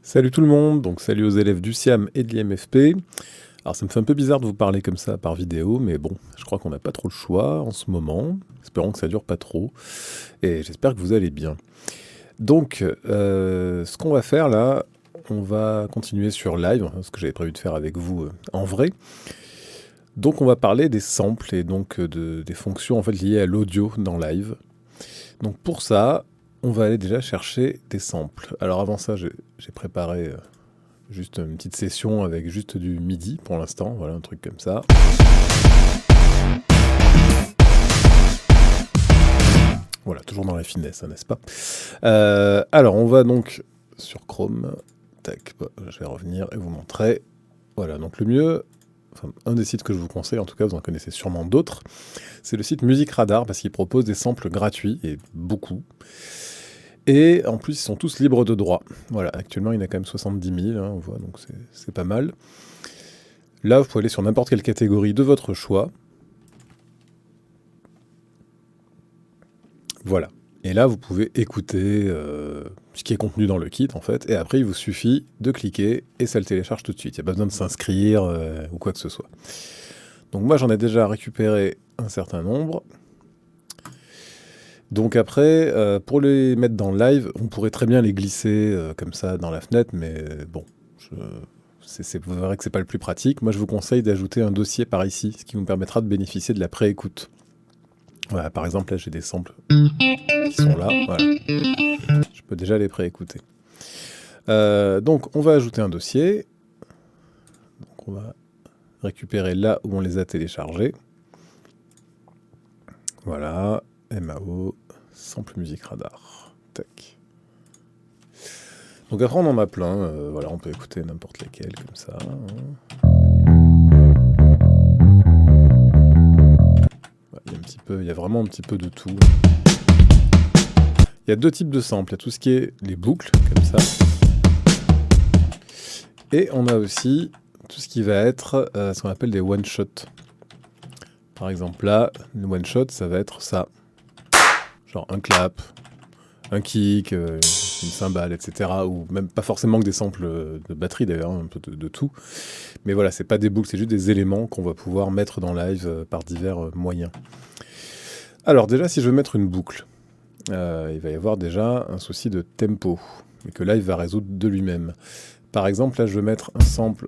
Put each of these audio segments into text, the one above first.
Salut tout le monde, donc salut aux élèves du SIAM et de l'IMFP. Alors ça me fait un peu bizarre de vous parler comme ça par vidéo, mais bon, je crois qu'on n'a pas trop le choix en ce moment. Espérons que ça dure pas trop, et j'espère que vous allez bien. Donc, ce qu'on va faire là, on va continuer sur live, ce que j'avais prévu de faire avec vous en vrai. Donc on va parler des samples et donc des fonctions en fait liées à l'audio dans live. Donc pour ça, on va aller déjà chercher des samples. Alors avant ça, j'ai préparé juste une petite session avec juste du MIDI pour l'instant, voilà un truc comme ça. Voilà, toujours dans la finesse, hein, n'est-ce pas? Alors on va donc sur Chrome, tac, je vais revenir et vous montrer. Voilà, donc le mieux, enfin, un des sites que je vous conseille, en tout cas vous en connaissez sûrement d'autres, c'est le site Music Radar parce qu'il propose des samples gratuits, et beaucoup. Et en plus, ils sont tous libres de droit. Voilà, actuellement, il y en a quand même 70 000, hein, on voit, donc c'est pas mal. Là, vous pouvez aller sur n'importe quelle catégorie de votre choix. Voilà. Et là, vous pouvez écouter ce qui est contenu dans le kit, en fait. Et après, il vous suffit de cliquer et ça le télécharge tout de suite. Il n'y a pas besoin de s'inscrire ou quoi que ce soit. Donc moi, j'en ai déjà récupéré un certain nombre. Donc après, pour les mettre dans le live, on pourrait très bien les glisser comme ça dans la fenêtre, mais bon, vous verrez que c'est pas le plus pratique. Moi, je vous conseille d'ajouter un dossier par ici, ce qui vous permettra de bénéficier de la pré-écoute. Voilà, par exemple, là, j'ai des samples qui sont là. Voilà. Je peux déjà les pré-écouter. Donc, on va ajouter un dossier. Donc, on va récupérer là où on les a téléchargés. Voilà. MAO, sample Music Radar. Tac. Donc après on en a plein, voilà, on peut écouter n'importe lesquels comme ça. Il y a vraiment un petit peu de tout. Il y a deux types de samples, il y a tout ce qui est les boucles, comme ça. Et on a aussi tout ce qui va être ce qu'on appelle des one-shots. Par exemple là, le one-shot, ça va être ça. Genre un clap, un kick, une cymbale, etc. Ou même pas forcément que des samples de batterie d'ailleurs, un peu de tout. Mais voilà, c'est pas des boucles, c'est juste des éléments qu'on va pouvoir mettre dans live par divers moyens. Alors déjà, si je veux mettre une boucle, il va y avoir déjà un souci de tempo, mais que live va résoudre de lui-même. Par exemple, là, je veux mettre un sample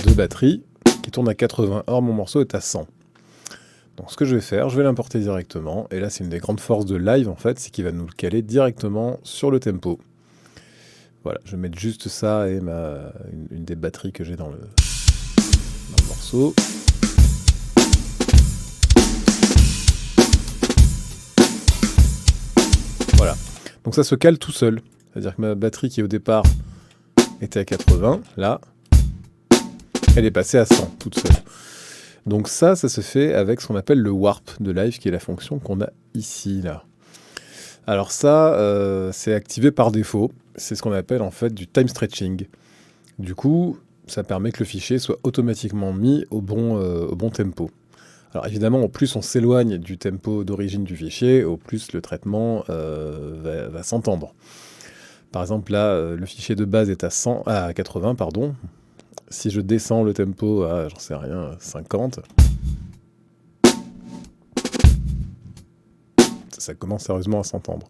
de batterie qui tourne à 80, or mon morceau est à 100. Donc ce que je vais faire, je vais l'importer directement, et là c'est une des grandes forces de live en fait, c'est qu'il va nous le caler directement sur le tempo. Voilà, je vais mettre juste ça et une des batteries que j'ai dans le morceau. Voilà, donc ça se cale tout seul, c'est-à-dire que ma batterie qui au départ était à 80, là, elle est passée à 100 toute seule. Donc ça se fait avec ce qu'on appelle le warp de live, qui est la fonction qu'on a ici, là. Alors ça, c'est activé par défaut. C'est ce qu'on appelle en fait du time stretching. Du coup, ça permet que le fichier soit automatiquement mis au bon tempo. Alors évidemment, au plus on s'éloigne du tempo d'origine du fichier, au plus le traitement va s'entendre. Par exemple, là, le fichier de base est à 80, pardon. Si je descends le tempo à, j'en sais rien, 50, ça commence sérieusement à s'entendre.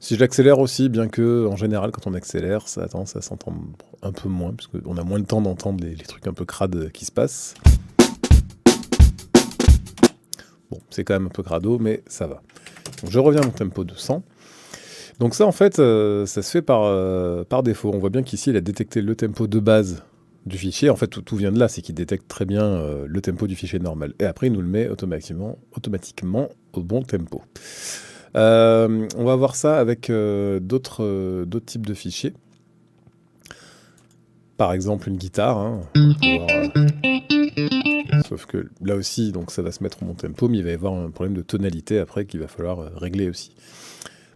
Si je l'accélère aussi, bien que en général quand on accélère, ça a tendance à s'entendre un peu moins, puisqu'on a moins le temps d'entendre les trucs un peu crades qui se passent. Bon, c'est quand même un peu crado, mais ça va. Donc je reviens à mon tempo de 100. Donc ça en fait, ça se fait par défaut. On voit bien qu'ici il a détecté le tempo de base du fichier. En fait, tout vient de là, c'est qu'il détecte très bien le tempo du fichier normal. Et après, il nous le met automatiquement au bon tempo. On va voir ça avec d'autres types de fichiers. Par exemple, une guitare. Hein, sauf que là aussi, donc, ça va se mettre au bon tempo, mais il va y avoir un problème de tonalité après qu'il va falloir régler aussi.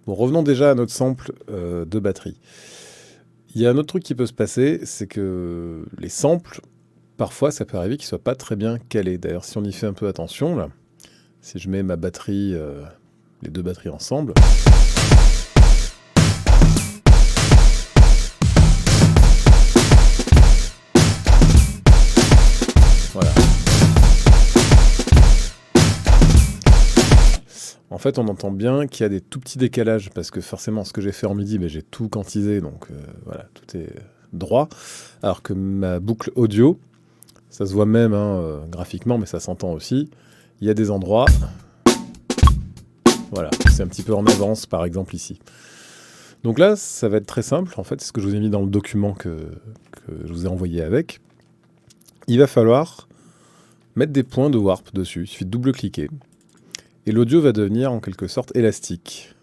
Bon, revenons déjà à notre sample de batterie. Il y a un autre truc qui peut se passer, c'est que les samples, parfois, ça peut arriver qu'ils ne soient pas très bien calés. D'ailleurs, si on y fait un peu attention, là, si je mets ma batterie, les deux batteries ensemble, fait, on entend bien qu'il y a des tout petits décalages, parce que forcément, ce que j'ai fait en MIDI, j'ai tout quantisé, donc voilà, tout est droit. Alors que ma boucle audio, ça se voit même graphiquement, mais ça s'entend aussi. Il y a des endroits, voilà, c'est un petit peu en avance, par exemple ici. Donc là, ça va être très simple, en fait, c'est ce que je vous ai mis dans le document que je vous ai envoyé avec. Il va falloir mettre des points de warp dessus, il suffit de double-cliquer. Et l'audio va devenir en quelque sorte élastique.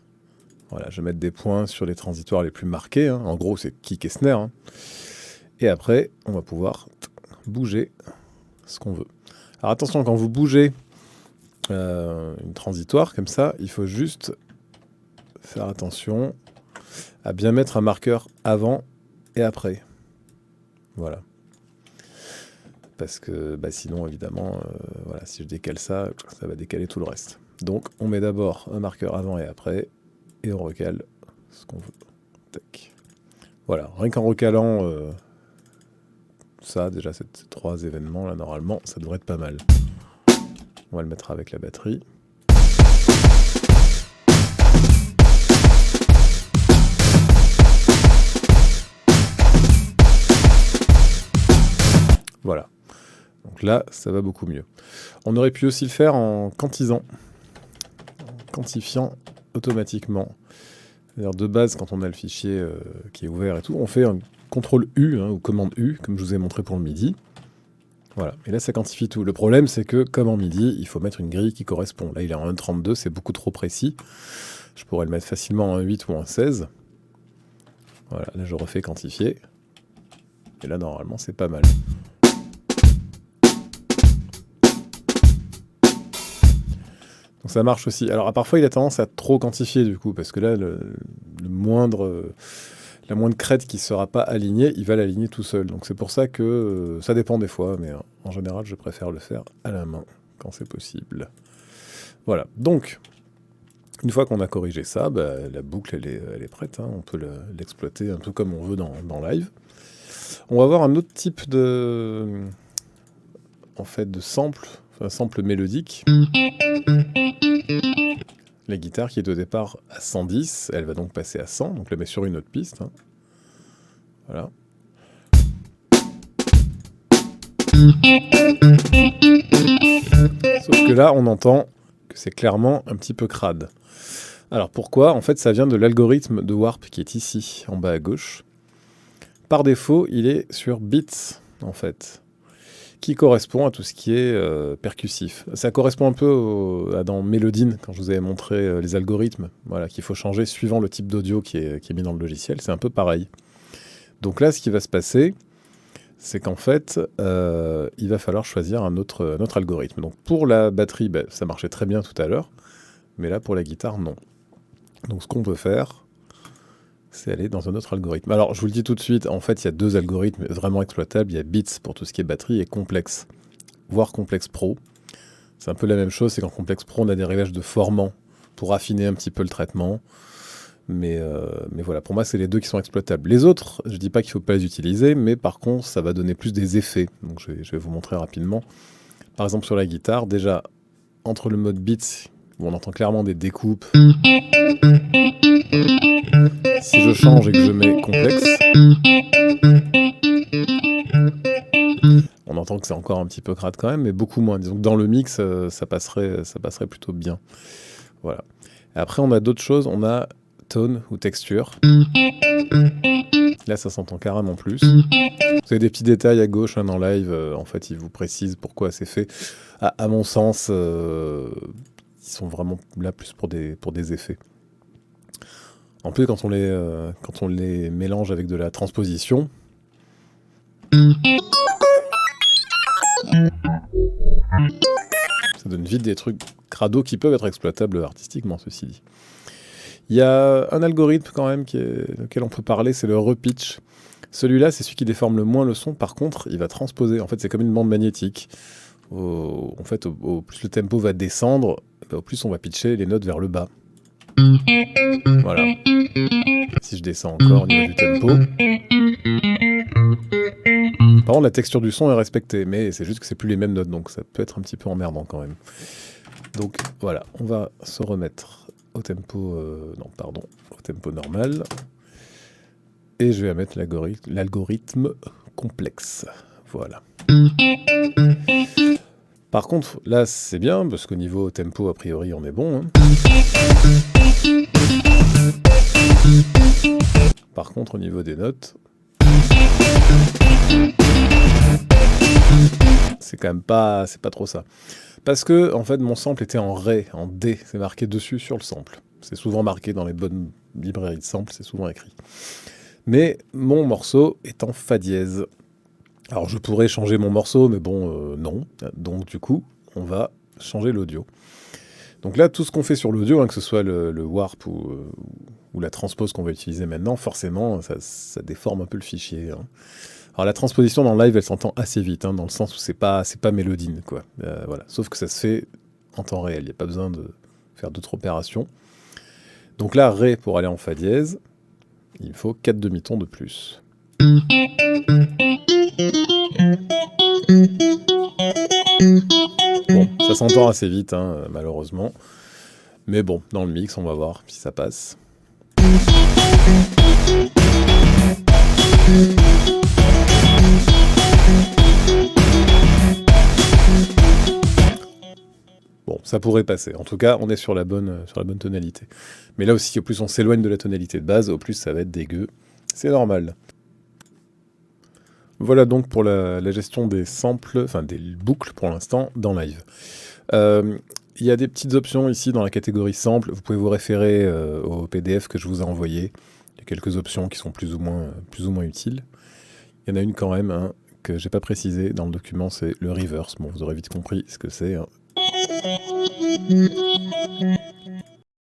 Voilà, je vais mettre des points sur les transitoires les plus marqués, en gros c'est kick et snare. Et après, on va pouvoir bouger ce qu'on veut. Alors attention, quand vous bougez une transitoire comme ça, il faut juste faire attention à bien mettre un marqueur avant et après. Voilà. Parce que sinon, évidemment, voilà, si je décale ça, ça va décaler tout le reste. Donc, on met d'abord un marqueur avant et après, et on recale ce qu'on veut. Tac. Voilà, rien qu'en recalant ça, déjà, ces 3 événements, là, normalement, ça devrait être pas mal. On va le mettre avec la batterie. Voilà. Donc là, ça va beaucoup mieux. On aurait pu aussi le faire en quantisant, en quantifiant automatiquement. C'est-à-dire de base, quand on a le fichier qui est ouvert et tout, on fait un CTRL U ou commande U, comme je vous ai montré pour le MIDI. Voilà, et là ça quantifie tout. Le problème c'est que, comme en MIDI, il faut mettre une grille qui correspond. Là il est en 1.32, c'est beaucoup trop précis. Je pourrais le mettre facilement en 1.8 ou en 16. Voilà, là je refais quantifier. Et là normalement c'est pas mal. Donc ça marche aussi. Alors parfois il a tendance à trop quantifier du coup, parce que là la moindre crête qui ne sera pas alignée, il va l'aligner tout seul. Donc c'est pour ça que ça dépend des fois, mais en général je préfère le faire à la main quand c'est possible. Voilà, donc une fois qu'on a corrigé ça, la boucle elle est prête, on peut l'exploiter un peu comme on veut dans Live. On va voir un autre type de sample, un sample mélodique. La guitare qui est au départ à 110, elle va donc passer à 100, donc la met sur une autre piste. Voilà. Sauf que là, on entend que c'est clairement un petit peu crade. Alors pourquoi ? En fait, ça vient de l'algorithme de warp qui est ici, en bas à gauche. Par défaut, il est sur beats, en fait, qui correspond à tout ce qui est percussif. Ça correspond un peu dans Melodine, quand je vous avais montré les algorithmes, voilà, qu'il faut changer suivant le type d'audio qui est mis dans le logiciel. C'est un peu pareil. Donc là, ce qui va se passer, c'est qu'en fait, il va falloir choisir un autre algorithme. Donc pour la batterie, ça marchait très bien tout à l'heure, mais là, pour la guitare, non. Donc ce qu'on peut faire, c'est aller dans un autre algorithme. Alors, je vous le dis tout de suite, en fait, il y a 2 algorithmes vraiment exploitables. Il y a Beats pour tout ce qui est batterie et Complex, voire Complex Pro. C'est un peu la même chose, c'est qu'en Complex Pro, on a des réglages de formant pour affiner un petit peu le traitement. Mais voilà, pour moi, c'est les 2 qui sont exploitables. Les autres, je ne dis pas qu'il ne faut pas les utiliser, mais par contre, ça va donner plus des effets. Donc, je vais vous montrer rapidement. Par exemple, sur la guitare, déjà, entre le mode Beats, où on entend clairement des découpes. Si je change et que je mets complexe, on entend que c'est encore un petit peu crade quand même, mais beaucoup moins. Disons que dans le mix, ça passerait plutôt bien. Voilà. Et après, on a d'autres choses. On a tone ou texture. Là, ça s'entend carrément plus. Vous avez des petits détails à gauche dans Live. En fait, ils vous précisent pourquoi c'est fait. À mon sens, ils sont vraiment là plus pour des effets. En plus, quand on les mélange avec de la transposition, ça donne vite des trucs crado qui peuvent être exploitables artistiquement, ceci dit. Il y a un algorithme quand même auquel on peut parler, c'est le repitch. Celui-là, c'est celui qui déforme le moins le son. Par contre, il va transposer. En fait, c'est comme une bande magnétique. Au plus le tempo va descendre, au plus on va pitcher les notes vers le bas. Voilà. Si je descends encore au niveau du tempo. Par contre, la texture du son est respectée, mais c'est juste que c'est plus les mêmes notes, donc ça peut être un petit peu emmerdant quand même. Donc voilà, on va se remettre au tempo, au tempo normal. Et je vais mettre l'algorithme complexe. Voilà. Par contre, là c'est bien, parce qu'au niveau tempo, a priori, on est bon. Hein. Par contre, au niveau des notes, c'est quand même pas, c'est pas trop ça. Parce que, en fait, mon sample était en Ré, en D, c'est marqué dessus sur le sample. C'est souvent marqué dans les bonnes librairies de samples, c'est souvent écrit. Mais mon morceau est en Fa dièse. Alors je pourrais changer mon morceau, mais bon, non. Donc du coup, on va changer l'audio. Donc là, tout ce qu'on fait sur l'audio, hein, que ce soit le warp ou la transpose qu'on va utiliser maintenant, forcément, ça déforme un peu le fichier. Hein. Alors la transposition dans le live, elle s'entend assez vite, hein, dans le sens où c'est pas mélodine, quoi. Voilà. Sauf que ça se fait en temps réel, il n'y a pas besoin de faire d'autres opérations. Donc là, Ré, pour aller en Fa dièse, il faut 4 demi-tons de plus. Bon, ça s'entend assez vite, hein, malheureusement. Mais bon, dans le mix, on va voir si ça passe. Bon, ça pourrait passer. En tout cas, on est sur la bonne tonalité. Mais là aussi, au plus on s'éloigne de la tonalité de base, au plus ça va être dégueu. C'est normal. Voilà donc pour la gestion des samples, enfin des boucles pour l'instant, dans Live. Il y a des petites options ici dans la catégorie sample. Vous pouvez vous référer au PDF que je vous ai envoyé. Il y a quelques options qui sont plus ou moins utiles. Il y en a une quand même hein, que j'ai pas précisé dans le document, c'est le reverse. Bon, vous aurez vite compris ce que c'est. Hein.